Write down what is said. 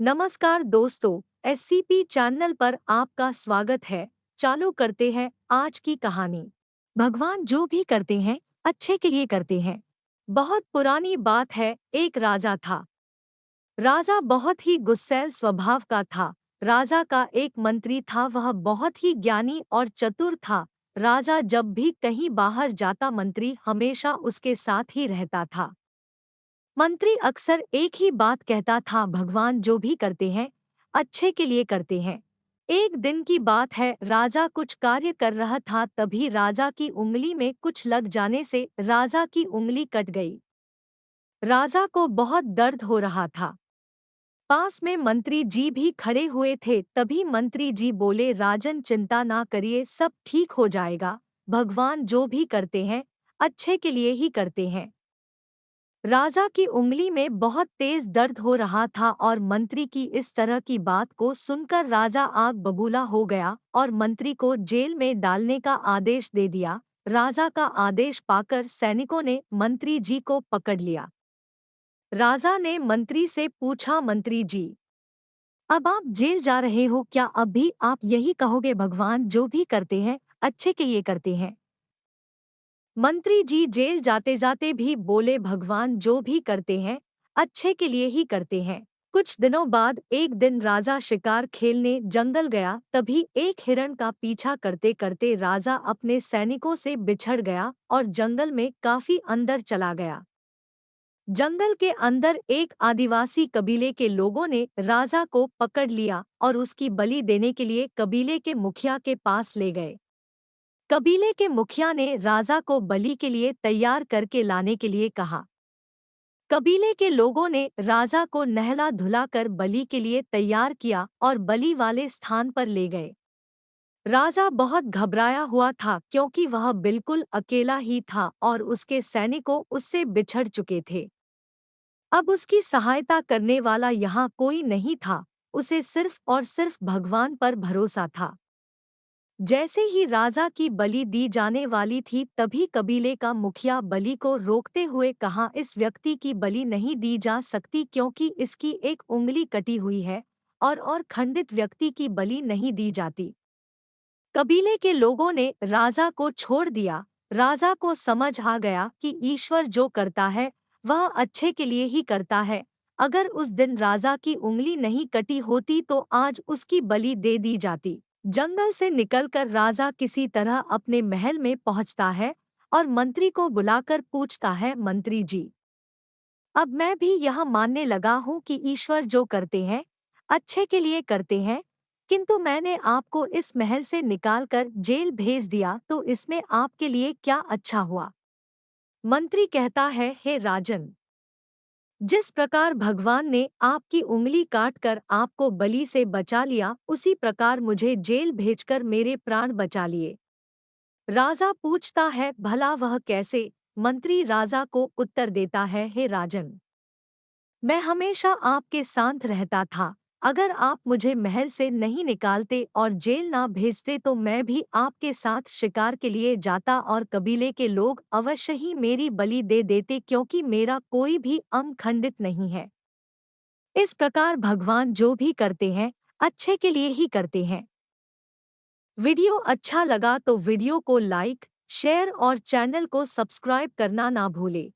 नमस्कार दोस्तों, SCP channel पर आपका स्वागत है। चालू करते हैं आज की कहानी। भगवान जो भी करते हैं अच्छे के लिए करते हैं। बहुत पुरानी बात है, एक राजा था। राजा बहुत ही गुस्सैल स्वभाव का था। राजा का एक मंत्री था, वह बहुत ही ज्ञानी और चतुर था। राजा जब भी कहीं बाहर जाता मंत्री हमेशा उसके साथ ही रहता था। मंत्री अक्सर एक ही बात कहता था, भगवान जो भी करते हैं अच्छे के लिए करते हैं। एक दिन की बात है, राजा कुछ कार्य कर रहा था, तभी राजा की उंगली में कुछ लग जाने से राजा की उंगली कट गई। राजा को बहुत दर्द हो रहा था। पास में मंत्री जी भी खड़े हुए थे। तभी मंत्री जी बोले, राजन चिंता ना करिए, सब ठीक हो जाएगा। भगवान जो भी करते हैं अच्छे के लिए ही करते हैं। राजा की उंगली में बहुत तेज दर्द हो रहा था और मंत्री की इस तरह की बात को सुनकर राजा आग बबूला हो गया और मंत्री को जेल में डालने का आदेश दे दिया। राजा का आदेश पाकर सैनिकों ने मंत्री जी को पकड़ लिया। राजा ने मंत्री से पूछा, मंत्री जी, अब आप जेल जा रहे हो, क्या अब भी आप यही कहोगे भगवान जो भी करते हैं अच्छे के लिए करते हैं? मंत्री जी जेल जाते जाते भी बोले, भगवान जो भी करते हैं अच्छे के लिए ही करते हैं। कुछ दिनों बाद एक दिन राजा शिकार खेलने जंगल गया। तभी एक हिरण का पीछा करते करते राजा अपने सैनिकों से बिछड़ गया और जंगल में काफी अंदर चला गया। जंगल के अंदर एक आदिवासी कबीले के लोगों ने राजा को पकड़ लिया और उसकी बलि देने के लिए कबीले के मुखिया के पास ले गए। कबीले के मुखिया ने राजा को बलि के लिए तैयार करके लाने के लिए कहा। कबीले के लोगों ने राजा को नहला धुलाकर बलि के लिए तैयार किया और बलि वाले स्थान पर ले गए। राजा बहुत घबराया हुआ था, क्योंकि वह बिल्कुल अकेला ही था और उसके सैनिकों उससे बिछड़ चुके थे। अब उसकी सहायता करने वाला यहाँ कोई नहीं था। उसे सिर्फ और सिर्फ भगवान पर भरोसा था। जैसे ही राजा की बलि दी जाने वाली थी, तभी कबीले का मुखिया बलि को रोकते हुए कहा, इस व्यक्ति की बलि नहीं दी जा सकती, क्योंकि इसकी एक उंगली कटी हुई है और खंडित व्यक्ति की बलि नहीं दी जाती। कबीले के लोगों ने राजा को छोड़ दिया। राजा को समझ आ गया कि ईश्वर जो करता है वह अच्छे के लिए ही करता है। अगर उस दिन राजा की उंगली नहीं कटी होती तो आज उसकी बलि दे दी जाती। जंगल से निकलकर राजा किसी तरह अपने महल में पहुंचता है और मंत्री को बुलाकर पूछता है, मंत्री जी, अब मैं भी यह मानने लगा हूँ कि ईश्वर जो करते हैं अच्छे के लिए करते हैं, किंतु मैंने आपको इस महल से निकालकर जेल भेज दिया, तो इसमें आपके लिए क्या अच्छा हुआ? मंत्री कहता है, हे राजन, जिस प्रकार भगवान ने आपकी उंगली काटकर आपको बलि से बचा लिया, उसी प्रकार मुझे जेल भेजकर मेरे प्राण बचा लिए। राजा पूछता है, भला वह कैसे? मंत्री राजा को उत्तर देता है, हे राजन, मैं हमेशा आपके साथ रहता था। अगर आप मुझे महल से नहीं निकालते और जेल ना भेजते तो मैं भी आपके साथ शिकार के लिए जाता और कबीले के लोग अवश्य ही मेरी बलि दे देते, क्योंकि मेरा कोई भी अंग खंडित नहीं है। इस प्रकार भगवान जो भी करते हैं अच्छे के लिए ही करते हैं। वीडियो अच्छा लगा तो वीडियो को लाइक, शेयर और चैनल को सब्सक्राइब करना ना भूले।